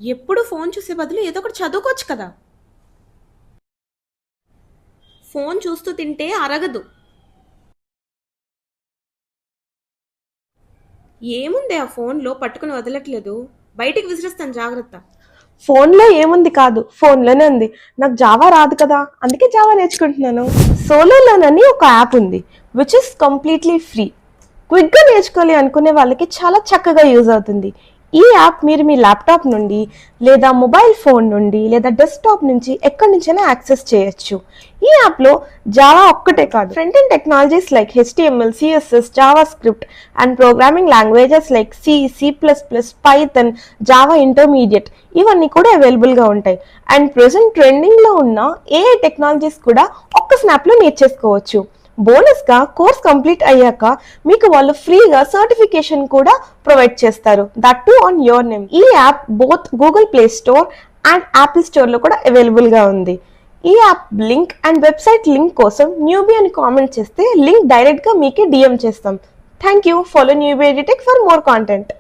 ఎప్పుడు ఫోన్ చూసే బదులు ఏదో ఒకటి చదువుకోవచ్చు కదా. ఫోన్ చూస్తూ తింటే అరగదు. ఏముంది ఆ ఫోన్లో పట్టుకుని వదలట్లేదు. బయటికి విసిరేస్తాను జాగ్రత్త. ఫోన్లో ఏముంది కాదు, ఫోన్లోనే ఉంది. నాకు జావా రాదు కదా, అందుకే జావా నేర్చుకుంటున్నాను. సోలో లర్న్ అని ఒక యాప్ ఉంది, విచ్ ఇస్ కంప్లీట్లీ ఫ్రీ. క్విక్గా నేర్చుకోవాలి అనుకునే వాళ్ళకి చాలా చక్కగా యూజ్ అవుతుంది. ఈ యాప్ మీరు మీ ల్యాప్టాప్ నుండి లేదా మొబైల్ ఫోన్ నుండి లేదా డెస్క్టాప్ నుంచి ఎక్కడి నుంచైనా యాక్సెస్ చేయొచ్చు. ఈ యాప్లో జావా ఒక్కటే కాదు, front end technologies like HTML, CSS, Java script and programming languages like C++, Python, Java intermediate ఇవన్నీ కూడా అవైలబుల్గా ఉంటాయి. అండ్ ప్రెసెంట్ ట్రెండింగ్లో ఉన్న AI టెక్నాలజీస్ కూడా ఒక్క స్నాప్లో నేర్చేసుకోవచ్చు. బోనస్గా కోర్స్ కంప్లీట్ అయ్యాక మీకు వాళ్ళు ఫ్రీగా సర్టిఫికేషన్ కూడా ప్రొవైడ్ చేస్తారు, that too on your name. ఈ app both Google play store and Apple స్టోర్లో కూడా అవైలబుల్గా ఉంది. ఈ app link and website link కోసం న్యూబీ అని కామెంట్ చేస్తే లింక్ డైరెక్ట్గా మీకే DM చేస్తాం. Thank you. Follow Newbie Edutech for more content.